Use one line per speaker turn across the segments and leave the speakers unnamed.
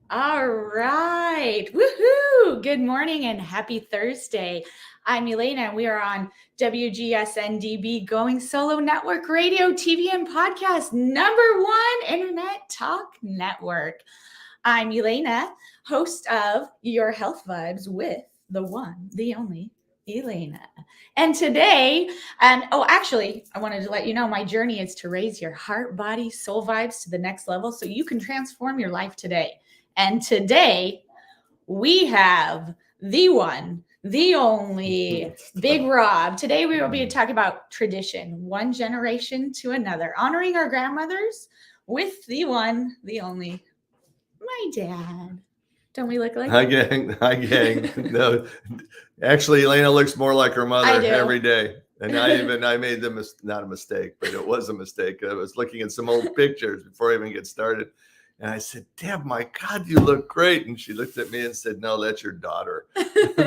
All right. Woohoo. Good morning and happy Thursday. I'm Elana and we are on WGSN-DB Going Solo Network Radio, TV, and podcast, #1 Internet Talk Network. I'm Elana, host of Your Health Vibes with the one, the only Elana. And today, actually, I wanted to let you know my journey is to raise your heart, body, soul vibes to the next level so you can transform your life today. And today, we have the one, the only Big Rob. Today, we will be talking about tradition, one generation to another, honoring our grandmothers with the one, the only, my dad. Don't we look like?
Hi, gang. Hi, gang. No, actually, Elana looks more like her mother every day. And I made not a mistake, but it was a mistake. I was looking at some old pictures before I even get started. And I said, Dad, my God, you look great. And she looked at me and said, no, that's your daughter.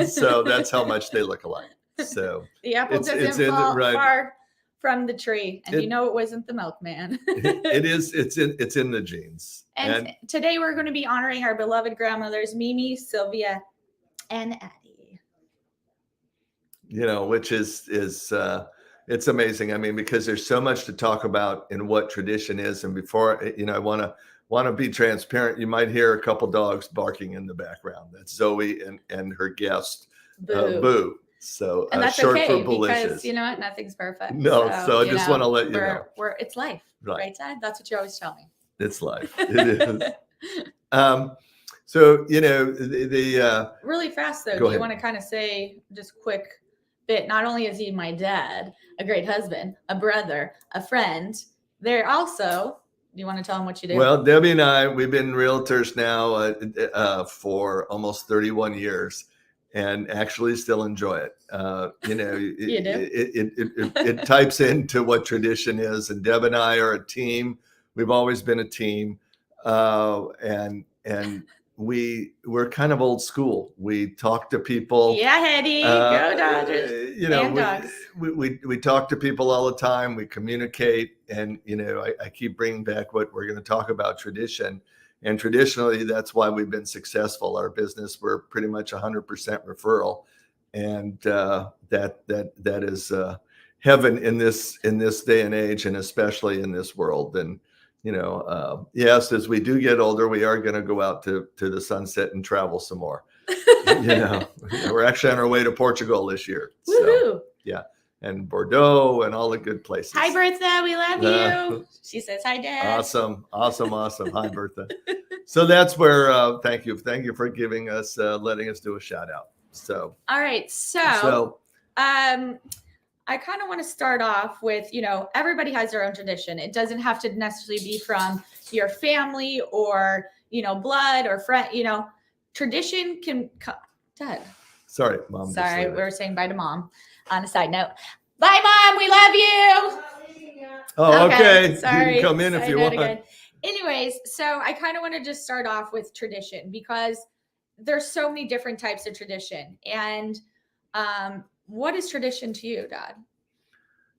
So that's how much they look alike. So
the apple doesn't fall far from the tree. And you know it wasn't the milkman.
It is. It's in the genes.
And today we're going to be honoring our beloved grandmothers, Mimi, Sylvia, and Addie.
You know, which is it's amazing. I mean, because there's so much to talk about in what tradition is. And before, I want to be transparent. You might hear a couple dogs barking in the background. That's Zoe and her guest, Boo. So
and that's
short
okay,
for Belicious.
Because you know what? Nothing's perfect.
No, so I just want to let you know.
It's life, right, Dad? That's what you always tell me.
It's life. It is. So, the
really fast though, do you want to kind of say just quick bit? Not only is he my dad, a great husband, a brother, a friend, they're also, do you want to tell them what you do?
Well, Debbie and I, we've been realtors now for almost 31 years and actually still enjoy it. You do? It types into what tradition is. And Deb and I are a team. We've always been a team. And we're kind of old school. We talk to people.
Yeah, Eddie, go Dodgers.
We talk to people all the time. We communicate, and I keep bringing back what we're going to talk about, tradition. And traditionally, that's why we've been successful. Our business, we're pretty much 100% referral, and that is heaven in this day and age, and especially in this world. And yes, as we do get older, we are going to go out to the sunset and travel some more. We're actually on our way to Portugal this year.
Woohoo!
Yeah, and Bordeaux and all the good places.
Hi, Bertha. We love you. She says hi, Dad.
Awesome. Hi, Bertha. So that's where. Thank you for giving us, letting us do a shout out. So.
All right. So. I kind of want to start off with, everybody has their own tradition. It doesn't have to necessarily be from your family or, blood or friend, tradition can come. Dad.
Sorry, Mom.
Sorry, we were saying bye to Mom on a side note. Bye, Mom. We love you.
Oh, okay.
Sorry.
You can come in if you want.
Again. Anyways, so I kind of want to just start off with tradition because there's so many different types of tradition. And, what is tradition to you, Dad?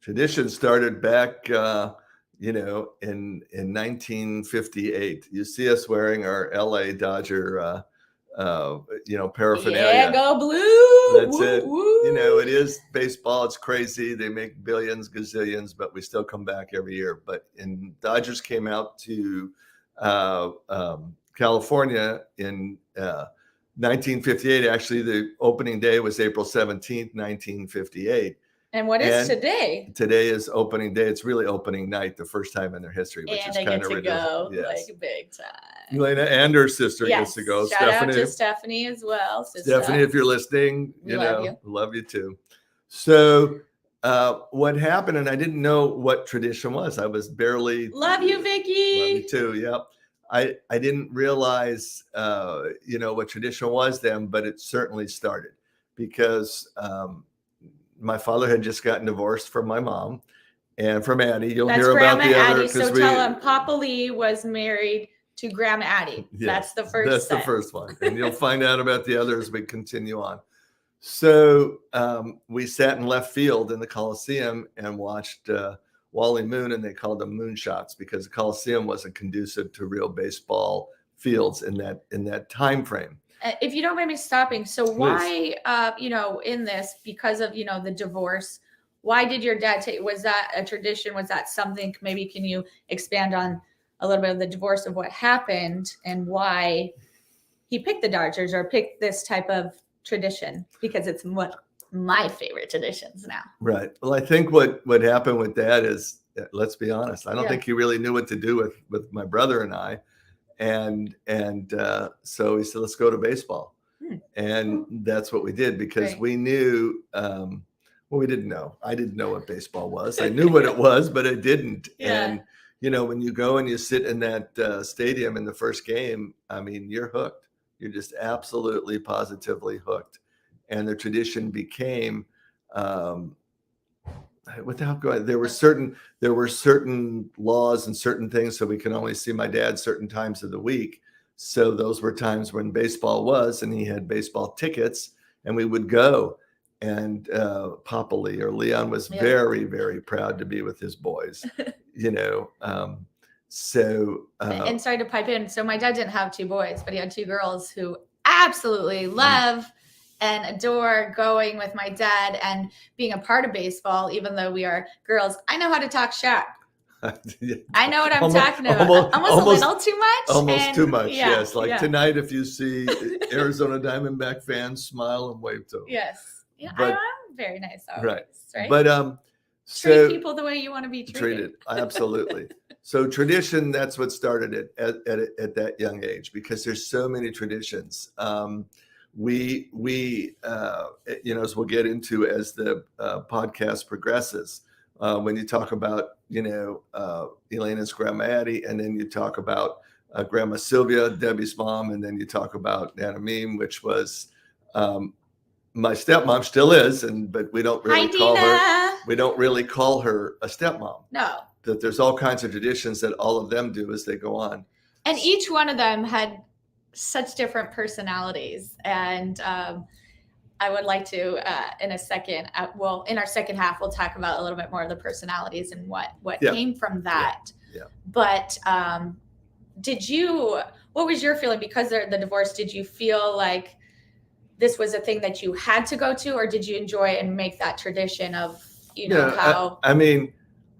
Tradition started back, in 1958. You see us wearing our LA Dodger, paraphernalia.
Yeah, go blue.
That's it. Woo. It is baseball. It's crazy. They make billions, gazillions, but we still come back every year. But Dodgers came out to California in 1958. Actually, the opening day was April 17th, 1958.
And what is today?
Today is opening day. It's really opening night, the first time in their history, which is kind of ridiculous.
Go, yes. Like big time.
Elana and her sister gets to go.
Shout out to Stephanie as well.
Stephanie, if you're listening, love you too. So what happened, and I didn't know what tradition was. I was barely.
Love you, Vicky.
Love you too. Yep. I didn't realize, what tradition was then, but it certainly started because my father had just gotten divorced from my mom and from Addie. You'll hear about the other.
So tell him Papa Lee was married to Grandma Addie. Yes, that's the first.
That's the first one, and you'll find out about the others as we continue on. So we sat in left field in the Coliseum and watched Wally Moon, and they called them moonshots because the Coliseum wasn't conducive to real baseball fields in that time frame.
If you don't mind me stopping, so
Please.
why, in this, because of, the divorce, why did your dad take, was that a tradition? Was that something, maybe can you expand on a little bit of the divorce of what happened and why he picked the Dodgers or picked this type of tradition? Because it's what my favorite traditions now.
Right. Well, I think what happened with Dad is, let's be honest, I don't think he really knew what to do with my brother and I. And so he said, let's go to baseball. And that's what we did, because we knew, we didn't know. I didn't know what baseball was. I knew what it was, but I didn't. And, when you go and you sit in that stadium in the first game, I mean, you're hooked. You're just absolutely, positively hooked. And the tradition became, without going, there were certain laws and certain things, so we can only see my dad certain times of the week. So those were times when baseball was, and he had baseball tickets, and we would go. And Papa Lee or Leon was very, very proud to be with his boys, So
and sorry to pipe in. So my dad didn't have two boys, but he had two girls who absolutely love and adore going with my dad and being a part of baseball, even though we are girls. I know how to talk Shaq. I know what I'm talking about. Almost a little too much.
Almost too much, yes. Like tonight, if you see Arizona Diamondback fans, smile and wave to them.
Yes. Yeah, I'm very nice always, right?
But
treat people the way you want to be treated.
Absolutely. So tradition, that's what started it at that young age, because there's so many traditions. We as we'll get into as the podcast progresses, when you talk about, Elana's grandma Addie, and then you talk about grandma Sylvia, Debbie's mom, and then you talk about Nana Meme, which was my stepmom, still is, but we don't really call her a stepmom.
No.
That there's all kinds of traditions that all of them do as they go on.
And each one of them had such different personalities. And I would like to, in a second, in our second half, we'll talk about a little bit more of the personalities and what came from that.
Yeah.
But what was your feeling because of the divorce? Did you feel like this was a thing that you had to go to, or did you enjoy and make that tradition of, how?
I mean,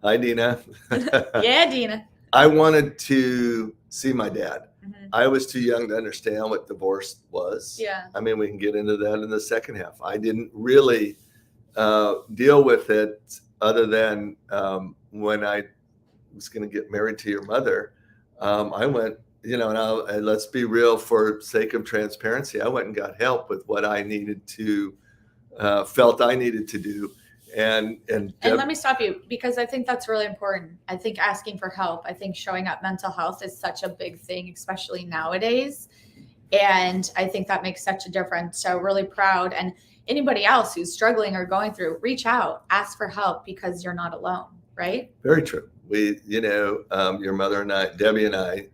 hi, Dina.
Yeah, Dina.
I wanted to see my dad.
Mm-hmm.
I was too young to understand what divorce was.
Yeah.
I mean, we can get into that in the second half. I didn't really deal with it other than when I was going to get married to your mother. I went, and let's be real, for sake of transparency, I went and got help with what I needed to, felt I needed to do. And
let me stop you, because I think that's really important. I think asking for help, I think showing up mental health is such a big thing, especially nowadays. And I think that makes such a difference. So really proud. And anybody else who's struggling or going through, reach out, ask for help, because you're not alone, right?
Very true. We, your mother and I, Debbie and I,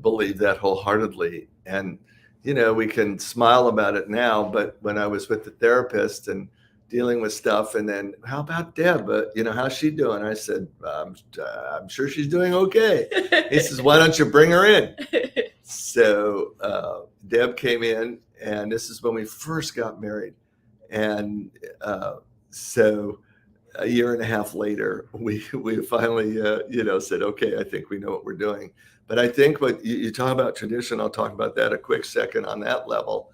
believe that wholeheartedly. And, we can smile about it now, but when I was with the therapist and dealing with stuff, and then, how about Deb? How's she doing? I said, I'm sure she's doing okay. He says, why don't you bring her in? So Deb came in, and this is when we first got married. And so a year and a half later, we finally, said, okay, I think we know what we're doing. But I think what you talk about tradition, I'll talk about that a quick second on that level.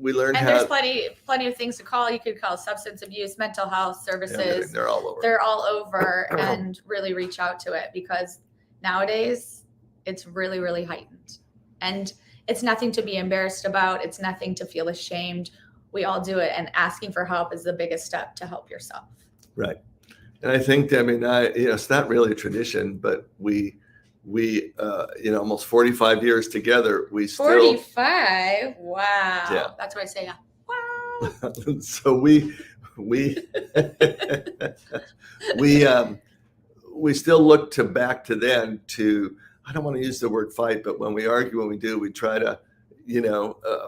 We learned
there's plenty of things to call. You could call substance abuse, mental health services.
They're all over.
They're all over, and really reach out to it, because nowadays it's really, really heightened, and it's nothing to be embarrassed about. It's nothing to feel ashamed. We all do it, and asking for help is the biggest step to help yourself.
Right. And I think, it's not really a tradition, but we almost 45 years together, we still
45. Wow.
Yeah.
That's what I say. Wow.
So we still look back to then to, I don't want to use the word fight, but when we argue, when we do, we try to,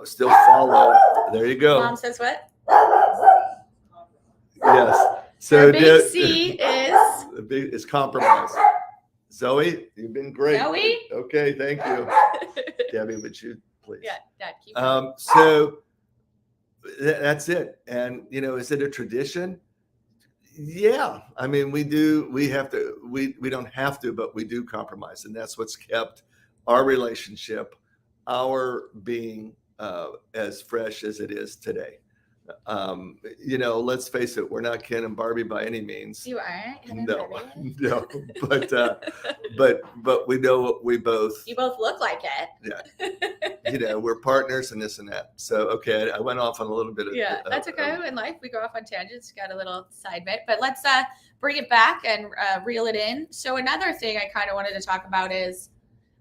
still follow. There you go.
Mom says what?
Yes. So
big C is
compromise. Zoe, you've been great.
Zoe?
Okay, thank you. Debbie, would you please?
Yeah, keep going.
So that's it. And, is it a tradition? Yeah. I mean, we don't have to, but we do compromise. And that's what's kept our relationship, our being as fresh as it is today. Let's face it, we're not Ken and Barbie by any means.
You aren't?
No, but we know what we both.
You both look like it.
Yeah. We're partners and this and that. So, okay, I went off on a little bit of.
Yeah, that's okay. In life, we go off on tangents, got a little side bit, but let's bring it back and reel it in. So another thing I kind of wanted to talk about is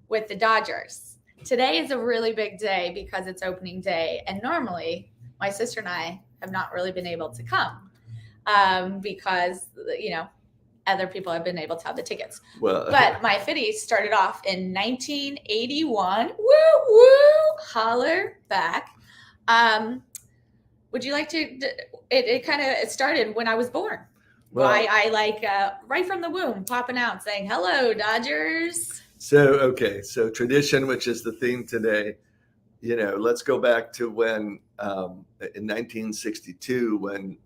with the Dodgers. Today is a really big day because it's opening day. And normally my sister and I have not really been able to come because, other people have been able to have the tickets.
Well,
but my Fitties started off in 1981. Woo, woo, holler back. Would you like to, it started when I was born. Well, I right from the womb, popping out saying, hello, Dodgers.
So tradition, which is the theme today, let's go back to when in 1962, when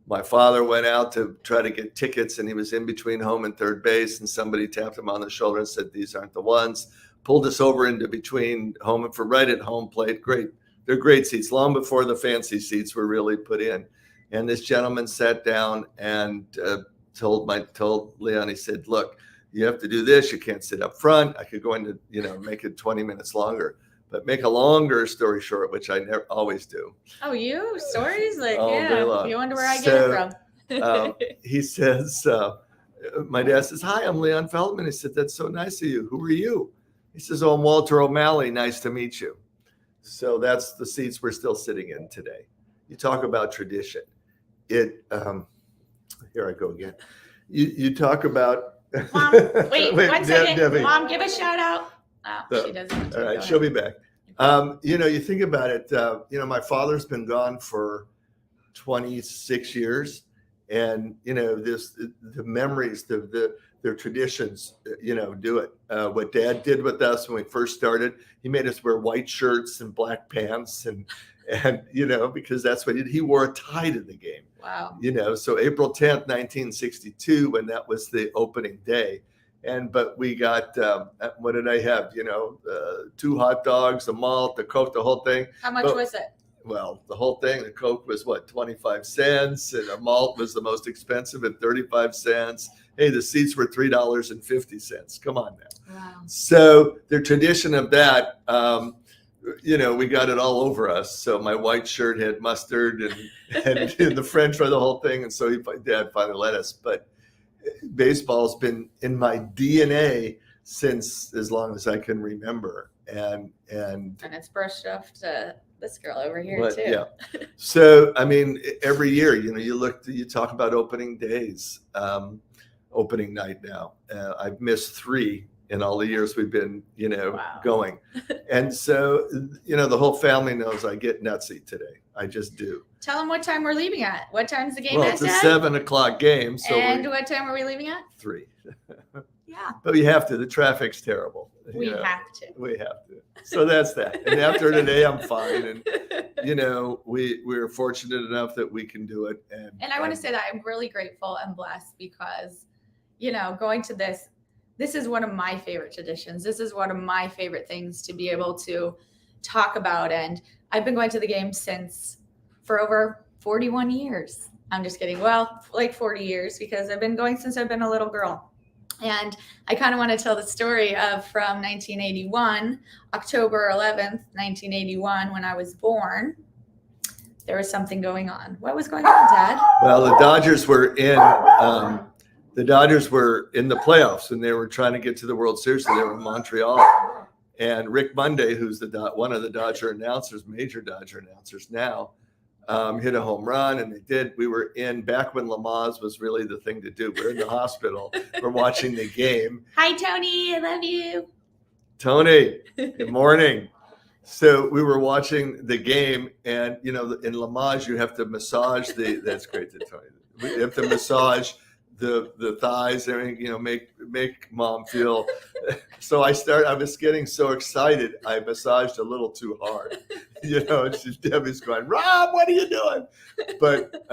my father went out to try to get tickets and he was in between home and third base and somebody tapped him on the shoulder and said, these aren't the ones, pulled us over into between home and for right at home plate. Great. They're great seats, long before the fancy seats were really put in. And this gentleman sat down and told Leon, he said, look, you have to do this. You can't sit up front. I could go into, make it 20 minutes longer, but make a longer story short, which I never always do.
Oh, you stories? Like,
all day long.
You wonder where I get it from.
He says, my dad says, hi, I'm Leon Feldman. He said, that's so nice of you. Who are you? He says, oh, I'm Walter O'Malley. Nice to meet you. So that's the seats we're still sitting in today. You talk about tradition. Here I go again. You talk about.
Mom, wait 1 second. Debbie. Mom, give a shout out. Oh, she doesn't.
All right, she'll be back. You think about it. My father's been gone for 26 years, and the memories, their traditions, do it. What Dad did with us when we first started, he made us wear white shirts and black pants, and because that's what he wore a tie to the game.
Wow.
So April 10th, 1962, when that was the opening day. But we got, what did I have? 2 hot dogs, a malt, a Coke, the whole thing.
How much was it?
Well, the whole thing, the Coke was 25 cents, and a malt was the most expensive at 35 cents. Hey, the seats were $3.50. Come on now.
Wow.
So the tradition of that, we got it all over us. So my white shirt had mustard and the French fry, the whole thing. And so Dad finally let us. But baseball's been in my DNA since as long as I can remember. And
it's brushed off to this girl over here too.
Yeah. So, I mean, every year, you talk about opening days, opening night now. I've missed 3 in all the years we've been,
wow.
going. And so, the whole family knows I get nutsy today. I just do.
Tell them what time we're leaving at. What time's the game
at?
Well,
it's a 7:00 game. So
what time are we leaving at?
3.
Yeah.
But we have to. The traffic's terrible.
We have to.
We have to. So that's that. And after today, I'm fine. And, we're fortunate enough that we can do it. And
I want to say that I'm really grateful and blessed because, going to this is one of my favorite traditions. This is one of my favorite things to be able to talk about. And I've been going to the game for over 41 years. I'm just kidding. Well, like 40 years because I've been going since I've been a little girl. And I kind of want to tell the story of from 1981, October 11th, 1981, when I was born. There was something going on. What was going on, Dad?
Well, the Dodgers were in the playoffs and they were trying to get to the World Series. So they were in Montreal. And Rick Monday, who's one of the Dodger announcers, major Dodger announcers now, hit a home run, and they did. We were back when Lamaze was really the thing to do. We're in the hospital. We're watching the game.
Hi, Tony. I love you.
Tony, good morning. So we were watching the game, and, in Lamaze, you have to massage that's great to Tony. You have to massage the thighs, everything, make mom feel. So I was getting so excited, I massaged a little too hard. Debbie's going, Rob, what are you doing? But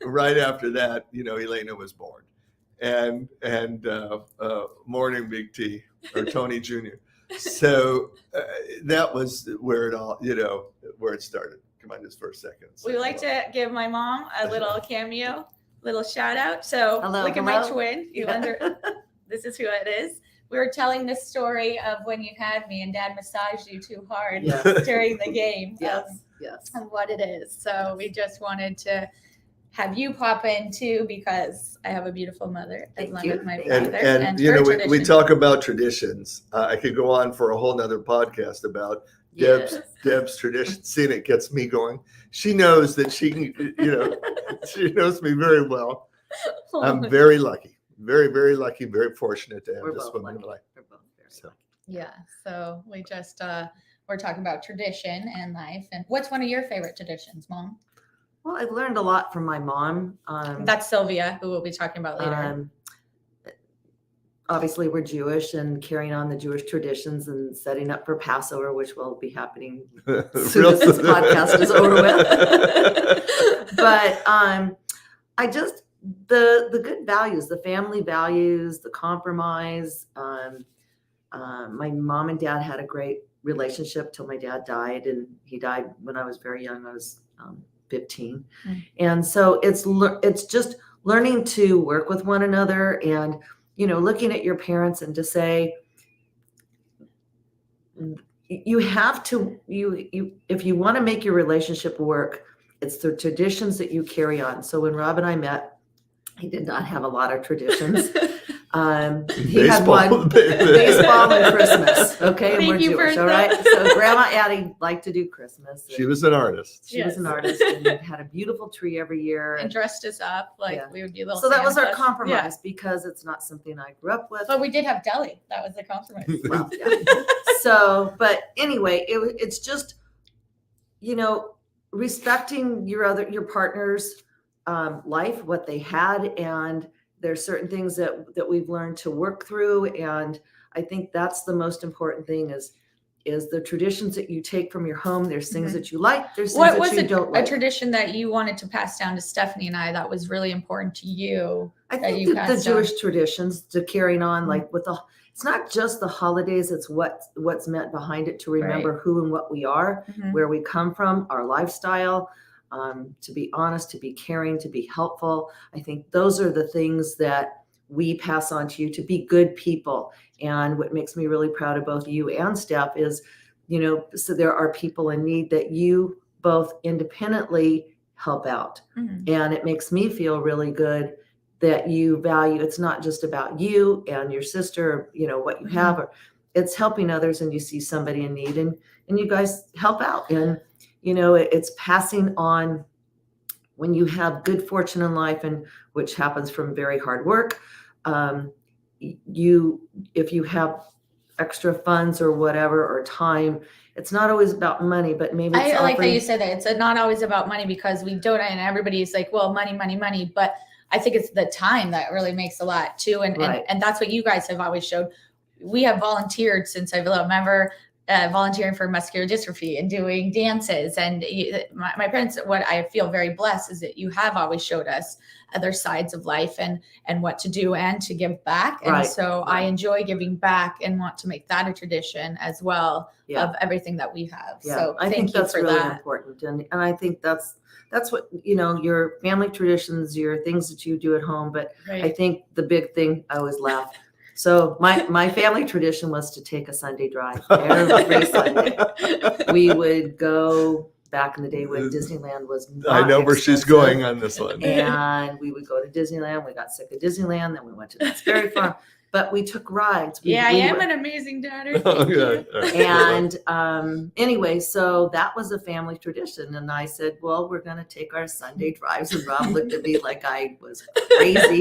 right after that, Elena was born, and morning Big T, or Tony Jr. So that was where it all, where it started. Come on, just for a second.
We like to give my mom a little cameo, little shout out. So look at my twin. This is who it is. We were telling the story of when you had me and Dad massaged you too hard during the game of what it is. So we just wanted to have you pop in too, because I have a beautiful mother along with my father. And
we talk about traditions. I could go on for a whole nother podcast about Deb's tradition. Seeing it gets me going. She knows that she can, she knows me very well. I'm very lucky, very, very lucky, very fortunate to have this woman in my life.
We're both very lucky.
Yeah. So we just, we're talking about tradition and life. And what's one of your favorite traditions, Mom?
Well, I've learned a lot from my mom.
That's Sylvia, who we'll be talking about later.
Obviously, we're Jewish, and carrying on the Jewish traditions and setting up for Passover, which will be happening as soon as this podcast is over with. But I just, the good values, the family values, the compromise. My mom and dad had a great relationship till my dad died, and he died when I was very young. I was 15. And so it's just learning to work with one another, and looking at your parents and to say, you have to, if you want to make your relationship work, it's the traditions that you carry on. So when Rob and I met, he did not have a lot of traditions. He had one, baseball and Christmas. Okay. And we're Jewish. All right. So Grandma Addie liked to do Christmas.
She was an artist.
She was an artist, and had a beautiful tree every year.
And dressed us up we would be little.
So that was our compromise, because it's not something I grew up with.
But we did have deli. That was the compromise.
Well, So, but anyway, it's just, respecting your partner's life, what they had, and there's certain things that we've learned to work through. And I think that's the most important thing is the traditions that you take from your home. There's things that you like. There's things that you don't like.
A tradition that you wanted to pass down to Stephanie and I that was really important to you?
I think the Jewish traditions to carrying on, like it's not just the holidays, it's what's meant behind it, to remember who and what we are, where we come from, our lifestyle. To be honest, to be caring, to be helpful. I think those are the things that we pass on to you, to be good people. And what makes me really proud of both you and Steph is, so there are people in need that you both independently help out. And it makes me feel really good that you value, it's not just about you and your sister, what you have, or it's helping others, and you see somebody in need and you guys help out. And it's passing on when you have good fortune in life, and which happens from very hard work. If you have extra funds or whatever, or time, it's not always about money, but maybe it's
I like that you said that. It's not always about money, because we don't, and everybody's like, well, money, money, money. But I think it's the time that really makes a lot too. And that's what you guys have always showed. We have volunteered since I've remember volunteering for muscular dystrophy and doing dances. And my parents, what I feel very blessed is that you have always showed us other sides of life and what to do and to give back. And so I enjoy giving back and want to make that a tradition as well of everything that we have.
Yeah.
So
I think that's really important. And I think that's what, your family traditions, your things that you do at home. But I think the big thing, I always laugh. So my family tradition was to take a Sunday drive every Sunday. We would go back in the day when Disneyland was not
I know where
expensive.
she's going on this one.
And we would go to Disneyland. We got sick of Disneyland. Then we went to Knott's Berry Farm. But we took rides.
I am an amazing daughter.
And anyway, so that was a family tradition. And I said, well, we're going to take our Sunday drives. And Rob looked at me like I was crazy.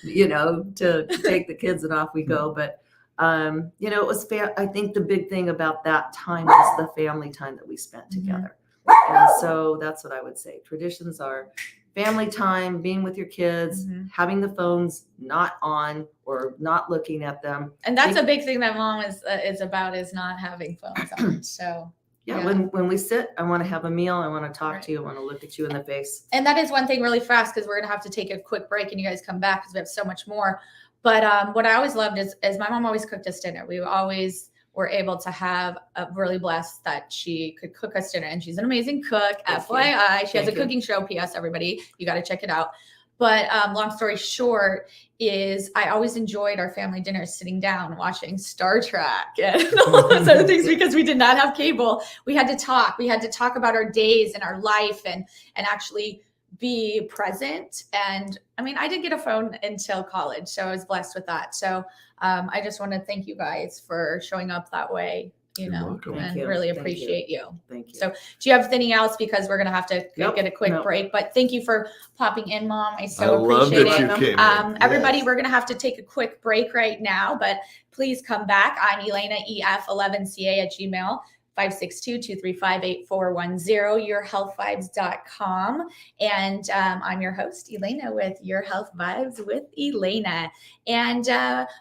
To take the kids, and off we go. But, it was fair. I think the big thing about that time is the family time that we spent together. And so that's what I would say. Traditions are family time, being with your kids, having the phones not on or not looking at them.
And that's a big thing that mom is about, is not having phones on. So
yeah, when we sit, I want to have a meal. I want to talk to you. I want to look at you in the face.
And that is one thing really fast, because we're going to have to take a quick break and you guys come back because we have so much more. But what I always loved is my mom always cooked us dinner. We always were able to have really blessed that she could cook us dinner. And she's an amazing cook. FYI, she has a cooking show. PS, everybody, you got to check it out. But long story short is I always enjoyed our family dinners sitting down watching Star Trek and all those other things, because we did not have cable. We had to talk. We had to talk about our days and our life and actually be present. And I mean, I didn't get a phone until college, so I was blessed with that. So I just want to thank you guys for showing up that way, and really appreciate you.
Thank you.
So do you have anything else? Because we're going to have to get a quick break, but thank you for popping in, Mom. I appreciate it. Everybody, we're going to have to take a quick break right now, but please come back. I'm Elana, EF11CA@gmail. 562-235-8410, yourhealthvibes.com. And I'm your host, Elana, with Your Health Vibes with Elana. And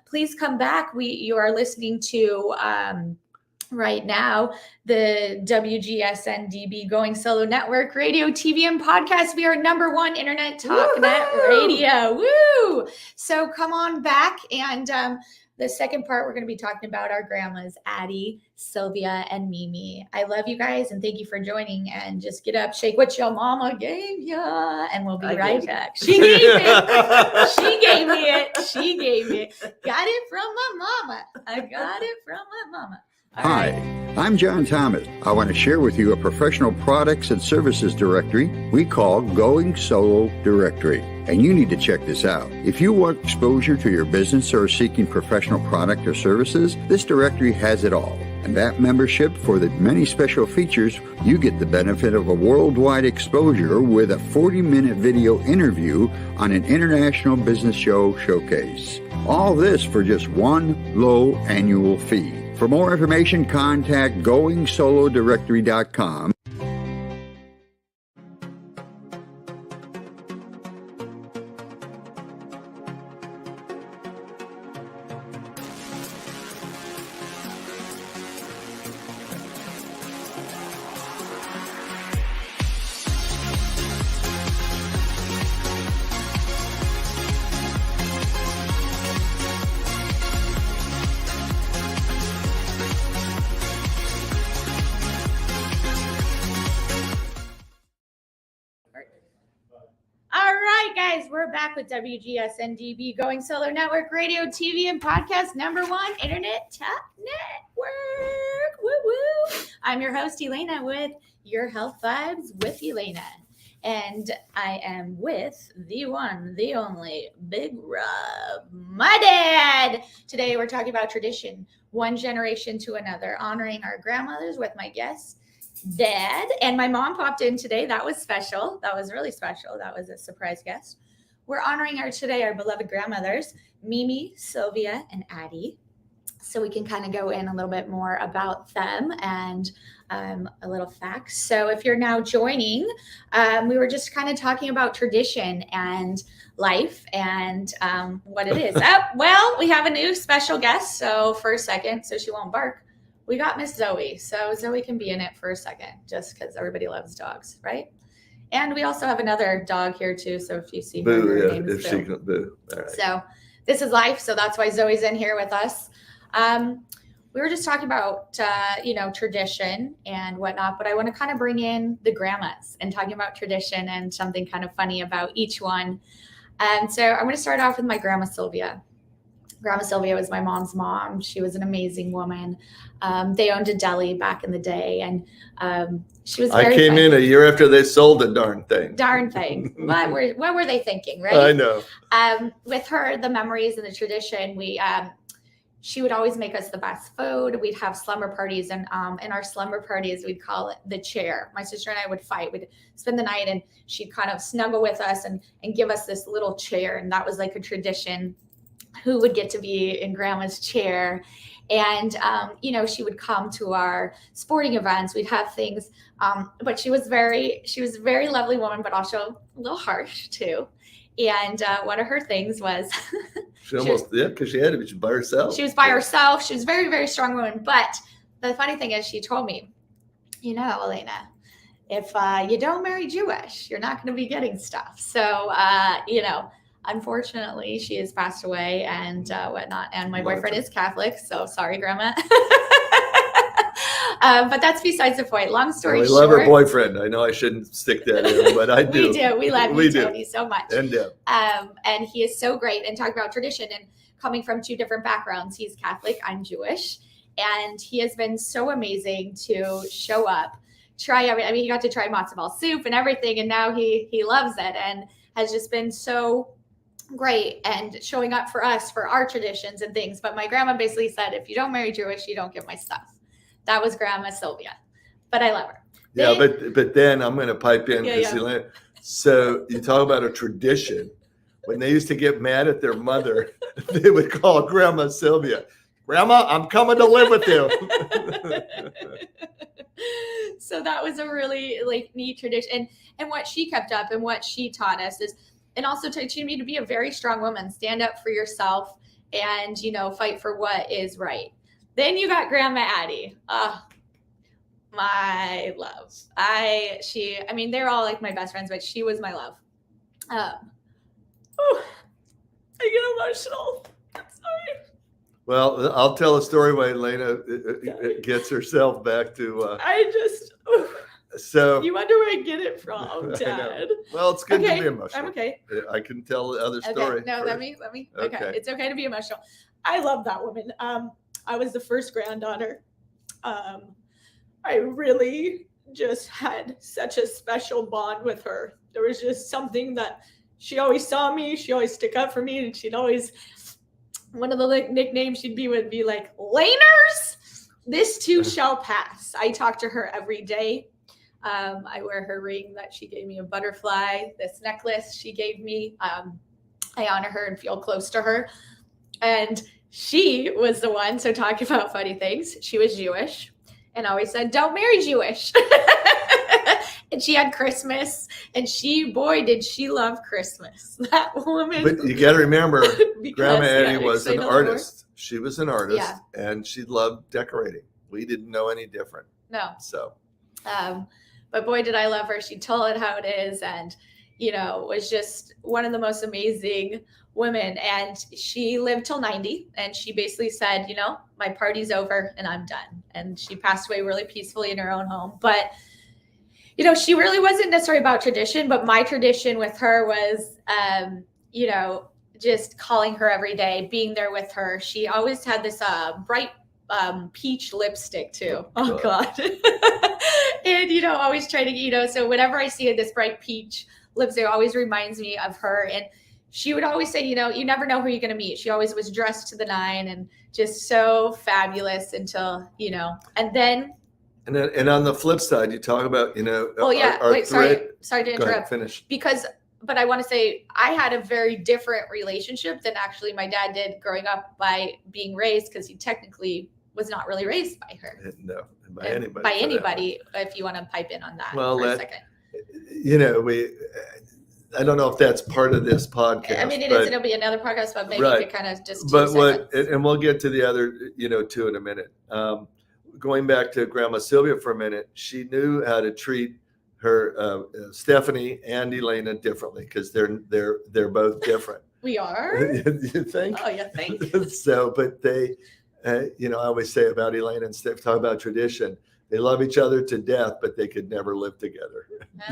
please come back. You are listening to right now the WGSN-DB Going Solo Network Radio, TV, and podcast. We are #1 internet talk net radio. Woo! So come on back. And the second part, we're going to be talking about our grandmas, Addie, Sylvia, and Mimi. I love you guys, and thank you for joining. And just get up, shake what your mama gave ya, and we'll be right back. She gave it. She gave me it. She gave it. Got it from my mama. I got it from my mama.
Hi, I'm John Thomas. I want to share with you a professional products and services directory we call Going Solo Directory. And you need to check this out. If you want exposure to your business or are seeking professional product or services, this directory has it all. And that membership, for the many special features, you get the benefit of a worldwide exposure with a 40-minute video interview on an international business show showcase. All this for just one low annual fee. For more information, contact GoingSoloDirectory.com.
We're back with WGSN-DB Going Solo Network Radio, TV, and podcast #1 internet top network. Woo woo! I'm your host, Elana, with Your Health Vibes with Elana. And I am with the one, the only, Big Rob, my dad. Today we're talking about tradition, one generation to another, honoring our grandmothers with my guests, Dad. And my mom popped in today. That was special. That was really special. That was a surprise guest. We're honoring our beloved grandmothers, Mimi, Sylvia, and Addie. So we can kind of go in a little bit more about them and a little facts. So if you're now joining, we were just kind of talking about tradition and life and what it is. Well, we have a new special guest. So for a second, so she won't bark, we got Miss Zoe. So Zoe can be in it for a second, just because everybody loves dogs, right? And we also have another dog here too. So if you see her name is Boo.
Boo. All right.
So this is life. So that's why Zoe's in here with us. We were just talking about, tradition and whatnot, but I want to kind of bring in the grandmas and talking about tradition and something kind of funny about each one. And so I'm going to start off with my grandma Sylvia. Grandma Sylvia was my mom's mom. She was an amazing woman. They owned a deli back in the day, and she was very
I came in a year after they sold the darn thing. What were they thinking, right? I know.
With her, the memories and the tradition, she would always make us the best food. We'd have slumber parties, and in our slumber parties, we'd call it the chair. My sister and I would fight. We'd spend the night, and she'd kind of snuggle with us and give us this little chair, and that was like a tradition. who would get to be in Grandma's chair. And, she would come to our sporting events. We'd have things. But she was a very lovely woman, but also a little harsh too. And one of her things was
because she had to be by herself.
She was by herself. She was a very, very strong woman. But the funny thing is, she told me, Elana, if you don't marry Jewish, you're not going to be getting stuff. So, unfortunately, she has passed away and whatnot. And my boyfriend is Catholic. So sorry, Grandma. But that's besides the point. Long story short.
We love her boyfriend. I know I shouldn't stick that in, but I do.
We do. We love you, Tony, so much.
And Deb.
And he is so great. And talk about tradition and coming from two different backgrounds. He's Catholic. I'm Jewish. And he has been so amazing to show up, try everything. I mean, he got to try matzo ball soup and everything. And now he loves it and has just been so great and showing up for us, for our traditions and things. But my grandma basically said, if you don't marry Jewish, you don't get my stuff. That was Grandma Sylvia, but I love her.
But then I'm going to pipe in.
Yeah.
So you talk about a tradition. When they used to get mad at their mother, they would call Grandma Sylvia, Grandma, I'm coming to live with you.
So that was a really neat tradition. And what she kept up and what she taught us is, and also teaching me to be a very strong woman, stand up for yourself and, fight for what is right. Then you got Grandma Addie. My love. They're all like my best friends, but she was my love. I get emotional. I'm sorry.
Well, I'll tell a story while Elana gets herself back to. So
you wonder where I get it from, Dad.
Well, it's good to be emotional.
I'm okay.
I can tell the other story.
No, let me. Okay, it's okay to be emotional. I love that woman. I was the first granddaughter. I really just had such a special bond with her. There was just something that she always saw me. She always stuck up for me, and she'd always, one of the nicknames would be like, Laners, this too shall pass. I talk to her every day. I wear her ring that she gave me, a butterfly, this necklace she gave me. I honor her and feel close to her. And she was the one, so talking about funny things, she was Jewish and always said, don't marry Jewish. And she had Christmas, and did she love Christmas. That woman.
But you got to remember, Grandma Addie was an artist. She was an artist, and she loved decorating. We didn't know any different.
No.
So.
But boy, did I love her. She told it how it is, and was just one of the most amazing women. And she lived till 90, and she basically said, my party's over and I'm done. And she passed away really peacefully in her own home. But she really wasn't necessarily about tradition, but my tradition with her was, just calling her every day, being there with her. She always had this bright peach lipstick too. Oh God. And, always trying to, so whenever I see this bright peach lipstick, it always reminds me of her. And she would always say, you never know who you're going to meet. She always was dressed to the nine and just so fabulous until, and then.
And on the flip side, you talk about,
sorry to interrupt.
Go ahead, finish.
But I want to say I had a very different relationship than actually my dad did growing up by being raised, because he technically was not really raised by her.
No, by anybody.
By anybody, if you want to pipe in on that for a second.
I don't know if that's part of this podcast.
I mean, it'll be another podcast, but maybe you could kind of just.
And we'll get to the other, two in a minute. Going back to Grandma Sylvia for a minute, she knew how to treat her Stephanie and Elana differently, because they're both different.
We are.
You think?
Oh, you think?
So, but they, I always say about Elana and Steph, talk about tradition. They love each other to death, but they could never live together.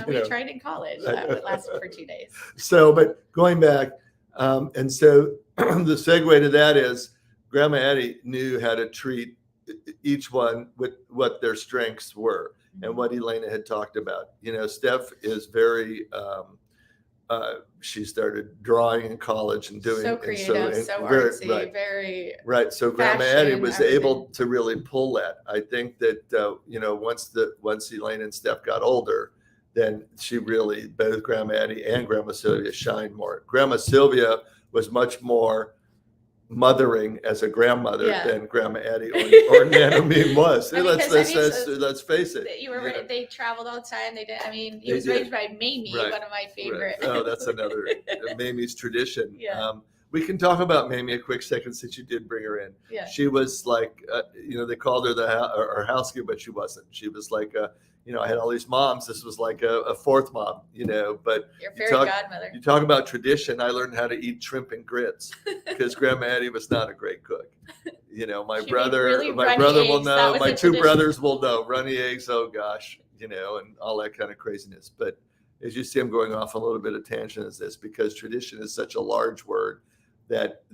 We tried in college. That lasted for 2 days.
So, but going back, and so the segue to that is Grandma Addie knew how to treat each one with what their strengths were and what Elana had talked about. Steph is very, she started drawing in college and doing
so creative, so artsy, very
right. So Grandma Addie was able to really pull that. I think that once Elana and Steph got older, then she really, both Grandma Addie and Grandma Sylvia shined more. Grandma Sylvia was much more mothering as a grandmother
Yeah.
than Grandma Addie or Nana Meme was.
I mean,
Let's
'cause, I mean,
let's face it.
You were right. They traveled all the time. They did. I mean, he
They
was
did.
raised by Mamie,
Right.
one of my favorite.
Right. Oh, that's another Mamie's tradition.
Yeah.
We can talk about Mamie a quick second since you did bring her in.
Yeah.
She was like, they called her our housekeeper, but she wasn't. She was like, I had all these moms. This was like a fourth mom, but
Your fairy godmother.
you talk about tradition. I learned how to eat shrimp and grits because Grandma Addie was not a great cook. My
She
brother
made really
will
runny eggs. That
know.
was
My
a
two
tradition.
brothers will know. Runny eggs, oh gosh, and all that kind of craziness. But as you see, I'm going off a little bit of tangent as this because tradition is such a large word that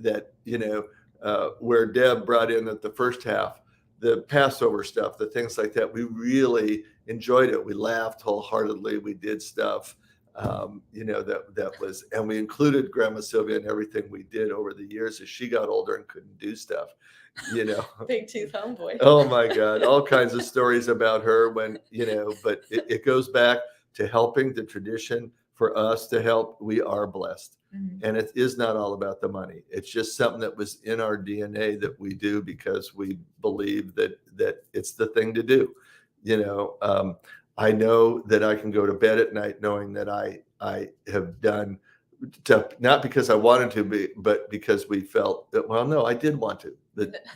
where Deb brought in at the first half, the Passover stuff, the things like that, we really enjoyed it. We laughed wholeheartedly. We did stuff, that was, and we included Grandma Sylvia in everything we did over the years as she got older and couldn't do stuff,
Big tooth homeboy.
Oh my God, all kinds of stories about her when, but it goes back to helping the tradition for us to help. We are blessed.
Mm-hmm.
And it is not all about the money. It's just something that was in our DNA that we do because we believe that it's the thing to do. I know that I can go to bed at night knowing that I have done stuff, not because I wanted to be, but because we felt that, well, no, I did want to.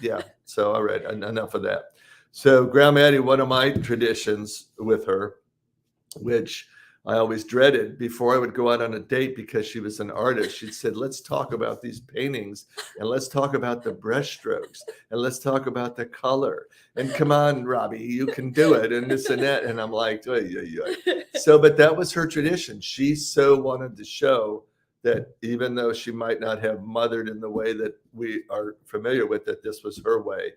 Yeah. So all right, enough of that. So Grandma Addie, one of my traditions with her, which I always dreaded before I would go out on a date because she was an artist. She said, let's talk about these paintings and let's talk about the brush strokes and let's talk about the color. And come on, Robbie, you can do it. And this and that. And I'm like, oy, oy, oy. So, but that was her tradition. She so wanted to show that even though she might not have mothered in the way that we are familiar with, that this was her way,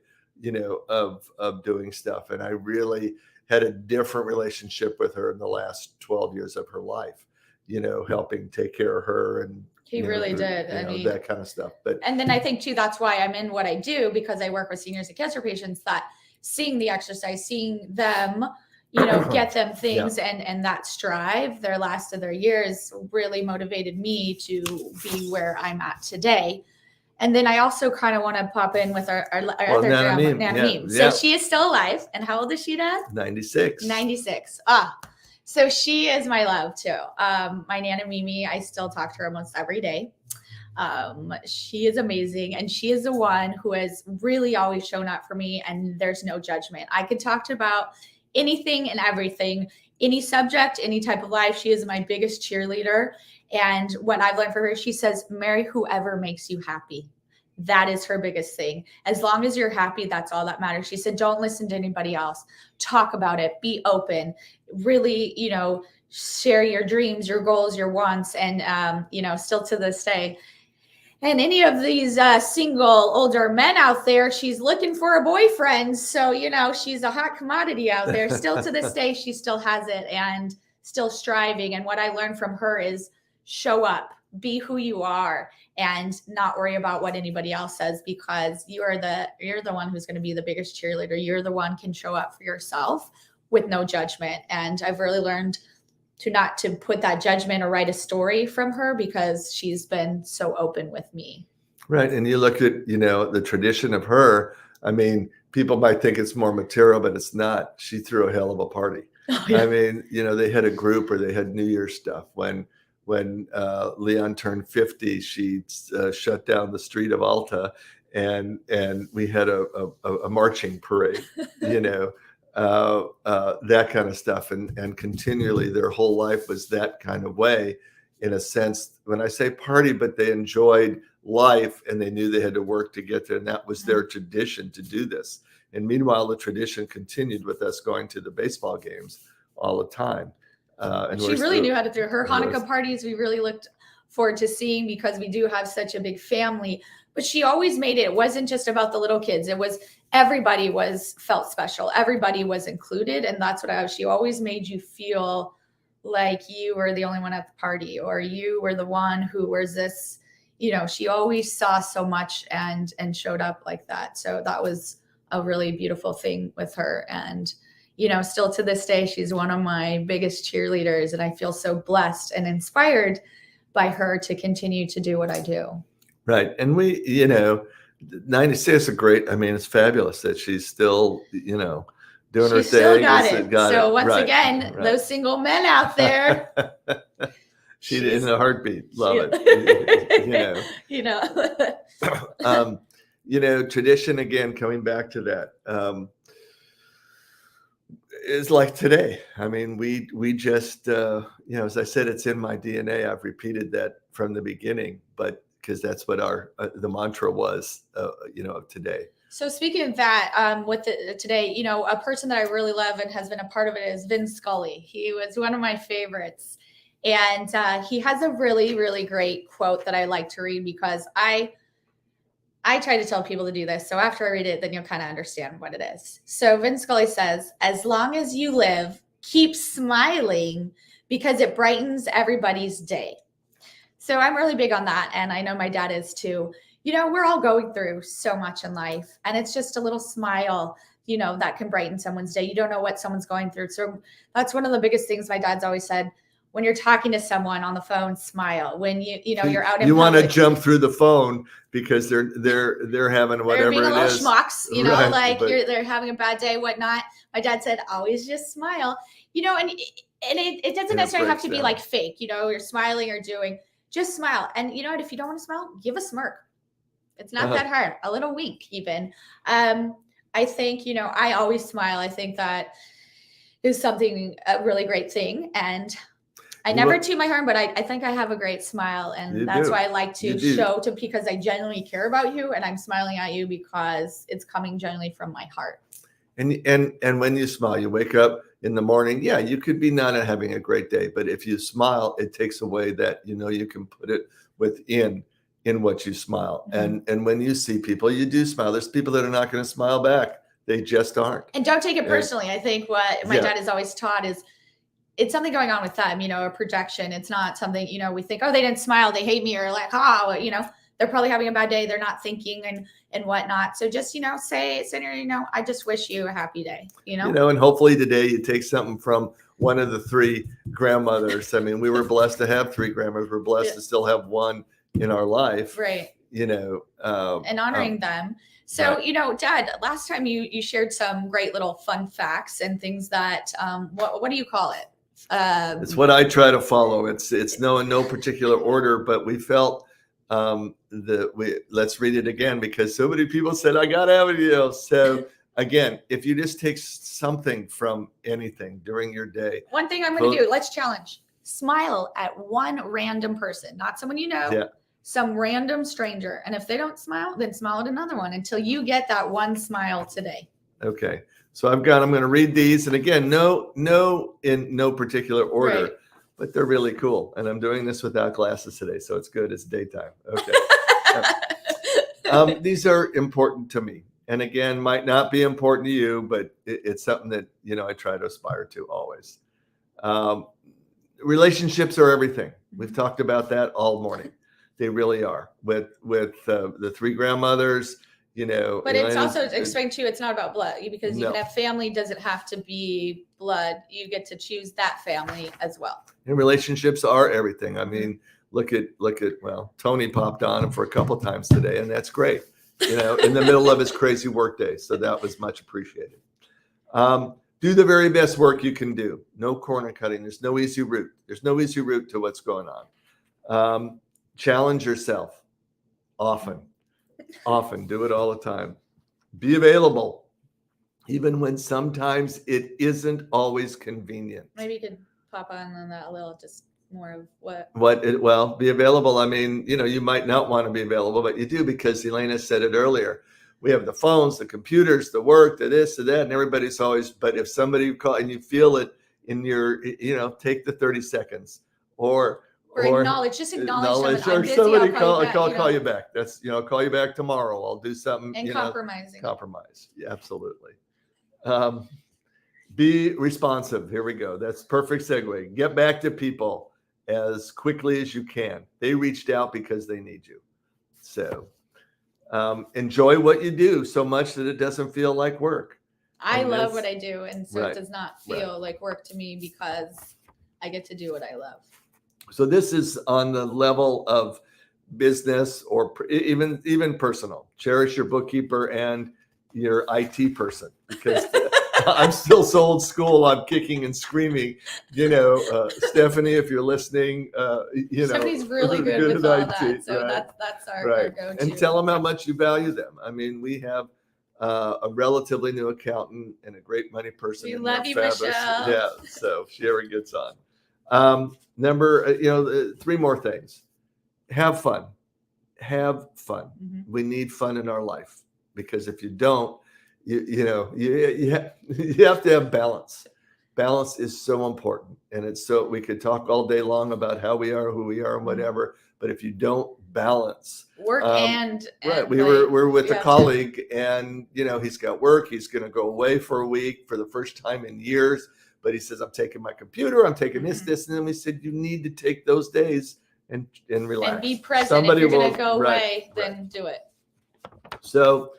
of doing stuff. And I really had a different relationship with her in the last 12 years of her life, helping take care of her. And
he really did. I mean,
that kind of stuff. And
then I think too, that's why I'm in what I do, because I work with seniors and cancer patients, that seeing the exercise, seeing them, get them things and that strive their last of their years really motivated me to be where I'm at today. And then I also kind of want to pop in with our other grandma, Nana Meme. So she is still alive. And how old is she, Dad?
96.
96. So she is my love too. My Nana Mimi, I still talk to her almost every day. She is amazing. And she is the one who has really always shown up for me. And there's no judgment. I could talk about anything and everything, any subject, any type of life. She is my biggest cheerleader. And what I've learned from her, she says, marry whoever makes you happy. That is her biggest thing. As long as you're happy, that's all that matters. She said, don't listen to anybody else. Talk about it. Be open. Really, share your dreams, your goals, your wants. And, still to this day. And any of these single older men out there, she's looking for a boyfriend. So, she's a hot commodity out there. Still to this day, she still has it and still striving. And what I learned from her is show up, be who you are, and not worry about what anybody else says, because you're the one who's going to be the biggest cheerleader. You're the one can show up for yourself with no judgment. And I've really learned not to put that judgment or write a story from her, because she's been so open with me.
Right. And you look at, the tradition of her. I mean, people might think it's more material, but it's not. She threw a hell of a party. Oh, yeah. I mean, they had a group, or they had New Year's stuff. When Leon turned 50, she shut down the street of Alta, and we had a marching parade, that kind of stuff. And continually their whole life was that kind of way, in a sense, when I say party, but they enjoyed life and they knew they had to work to get there. And that was their tradition to do this. And meanwhile, the tradition continued with us going to the baseball games all the time. And
she really knew how to do her Hanukkah parties. We really looked forward to seeing, because we do have such a big family. But she always made it. It wasn't just about the little kids. It was everybody felt special. Everybody was included. And that's what she always made you feel like you were the only one at the party, or you were the one who was this, she always saw so much and showed up like that. So that was a really beautiful thing with her. And, still to this day, she's one of my biggest cheerleaders. And I feel so blessed and inspired by her to continue to do what I do.
Right. And we, 96 is great. I mean, it's fabulous that she's still, doing her thing.
She's still got it. So
it.
once
Right.
again, those single men out there.
She's in a heartbeat. Love it. Tradition, again, coming back to that, is like today. I mean, we just, as I said, it's in my DNA. I've repeated that from the beginning, but because that's what the mantra was, of today.
So speaking of that, with today, a person that I really love and has been a part of it is Vin Scully. He was one of my favorites. And he has a really, really great quote that I like to read because I try to tell people to do this. So after I read it, then you'll kind of understand what it is. So Vin Scully says, as long as you live, keep smiling because it brightens everybody's day. So I'm really big on that. And I know my dad is too. We're all going through so much in life. And it's just a little smile, that can brighten someone's day. You don't know what someone's going through. So that's one of the biggest things my dad's always said. When you're talking to someone on the phone, smile. When you're out in
you want to
public,
jump through the phone because they're having whatever
they're being a little schmucks,
right,
they're having a bad day, whatnot. My dad said, always just smile, and it doesn't necessarily have to be like fake, you're smiling or doing, just smile. And you know what, if you don't want to smile, give a smirk. It's not that hard. A little wink even. I think, I always smile. I think that is a really great thing. And I never toot my horn, but I think I have a great smile. And that's why I like to show because I genuinely care about you and I'm smiling at you because it's coming genuinely from my heart.
And when you smile, you wake up in the morning. Yeah, you could be not having a great day, but if you smile, it takes away that, you can put it within what you smile. Mm-hmm. And when you see people, you do smile. There's people that are not going to smile back. They just aren't.
And don't take it personally. I think what my dad has always taught is it's something going on with them, a projection. It's not something, we think, oh, they didn't smile, they hate me, or like, they're probably having a bad day. They're not thinking and whatnot. So just, say, I just wish you a happy day,
and hopefully today you take something from one of the three grandmothers. I mean, we were blessed to have three grandmothers. We're blessed to still have one in our life.
Right.
And
honoring them. So, Dad, last time you shared some great little fun facts and things that, what do you call it?
It's what I try to follow. It's in no particular order, but we felt let's read it again because so many people said I got to have it. So again, if you just take something from anything during your day,
one thing I'm going to do. Let's challenge. Smile at one random person, not someone some random stranger, and if they don't smile, then smile at another one until you get that one smile today.
Okay. So I'm going to read these. And again, in no particular order, but they're really cool. And I'm doing this without glasses today. So it's good. It's daytime. Okay. These are important to me. And again, might not be important to you, but it's something that, I try to aspire to always. Relationships are everything. We've talked about that all morning. They really are with the three grandmothers.
But it's also explained to you, it's not about blood because you can have family. Doesn't have to be blood. You get to choose that family as well.
And relationships are everything. I mean, look at Tony popped on for a couple of times today, and that's great. In the middle of his crazy work day, so that was much appreciated. Do the very best work you can do. No corner cutting. There's no easy route. There's no easy route to what's going on. Challenge yourself often. Do it all the time. Be available, even when sometimes it isn't always convenient.
Maybe you could pop on that a little, just more of
be available. I mean, you might not want to be available, but you do because Elana said it earlier. We have the phones, the computers, the work, the this, the that, and everybody's always, but if somebody call and you feel it in your, take the 30 seconds or
acknowledge
or
somebody,
somebody call you back. That's, call you back tomorrow. I'll do something.
And compromising.
Compromise. Yeah, absolutely. Be responsive. Here we go. That's perfect segue. Get back to people as quickly as you can. They reached out because they need you. So enjoy what you do so much that it doesn't feel like work.
I love what I do. And so it does not feel like work to me because I get to do what I love.
So this is on the level of business or even personal. Cherish your bookkeeper and your IT person, because I'm still so old school. I'm kicking and screaming. Stephanie, if you're listening,
Stephanie's really good with all that. So
right?
that's our go-to.
And tell them how much you value them. I mean, we have a relatively new accountant and a great money person.
We
in
love
there,
you,
Fabulous.
Michelle.
Yeah, so she ever gets on. Three more things. Have fun. Have fun.
Mm-hmm.
We need fun in our life, because if you don't, you have to have balance. Balance is so important, and it's so we could talk all day long about how we are, who we are, and whatever. But if you don't balance,
work and
right, we're with a colleague, and he's got work. He's going to go away for a week for the first time in years. But he says, I'm taking my computer, I'm taking this. And then we said, you need to take those days and relax.
And be present.
Somebody
if you're going to
will,
go
right,
away, then do it.
So,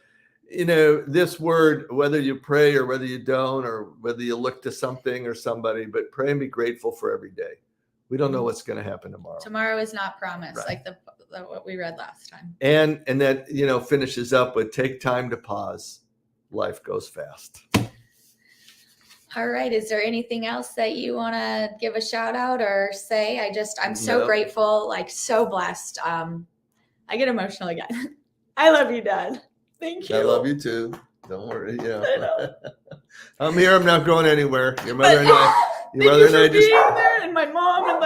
this word, whether you pray or whether you don't, or whether you look to something or somebody, but pray and be grateful for every day. We don't know what's going to happen tomorrow.
Tomorrow is not promised,
Right.
like the what we read last time.
And that, finishes up with take time to pause. Life goes fast.
All right. Is there anything else that you want to give a shout out or say? I'm so grateful, like so blessed. I get emotional again. I love you, Dad. Thank you.
I love you too. Don't worry. Yeah.
I know.
I'm here. I'm not going anywhere. Your mother and I.
Thank you for being there, and my mom, and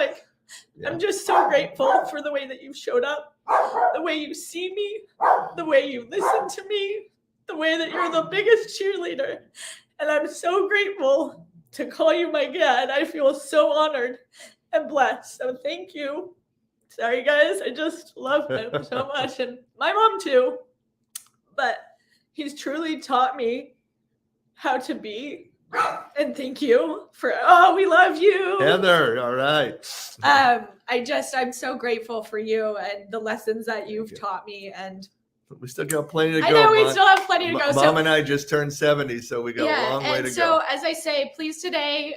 Yeah.
I'm just so grateful for the way that you've showed up, the way you see me, the way you listen to me, the way that you're the biggest cheerleader. And I'm so grateful to call you my dad. I feel so honored and blessed. So thank you. Sorry, guys. I just love him so much. And my mom, too. But he's truly taught me how to be. And thank you for, we love you.
Heather, all right.
I'm so grateful for you and the lessons that you've taught me. And
we still got plenty to go.
I know we still have plenty to go.
Mom and I just turned 70, so we got a long way to go.
So as I say, please today,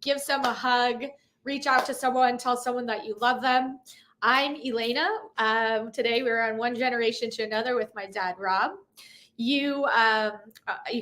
give some a hug, reach out to someone, tell someone that you love them. I'm Elana. Today we're on one generation to another with my dad, Rob. You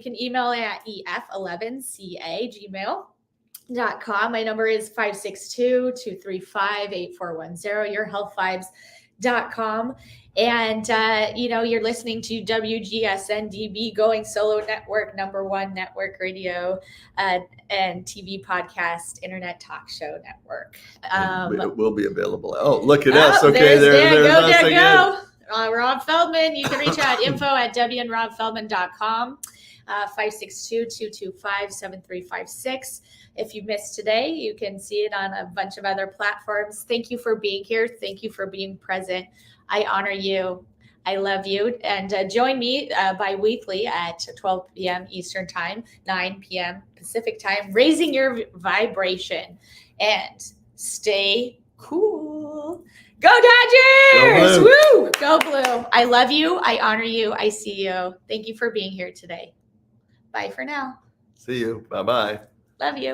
can email me at ef11ca@gmail.com. My number is 562-235-8410, yourhealthvibes.com. And, you're listening to WGSN-DB, Going Solo Network, #1 network radio and TV podcast, internet talk show network.
It will be available. Oh, look at us. Okay, there's us again.
Rob Feldman. You can reach out at info@wrobfeldman.com, 562-225-7356. If you missed today, you can see it on a bunch of other platforms. Thank you for being here. Thank you for being present. I honor you. I love you. And join me bi-weekly at 12 p.m. Eastern Time, 9 p.m. Pacific Time, raising your vibration. And stay cool. Go Dodgers!
Go Blue.
Woo! Go Blue. I love you. I honor you. I see you. Thank you for being here today. Bye for now.
See you. Bye-bye.
Love you.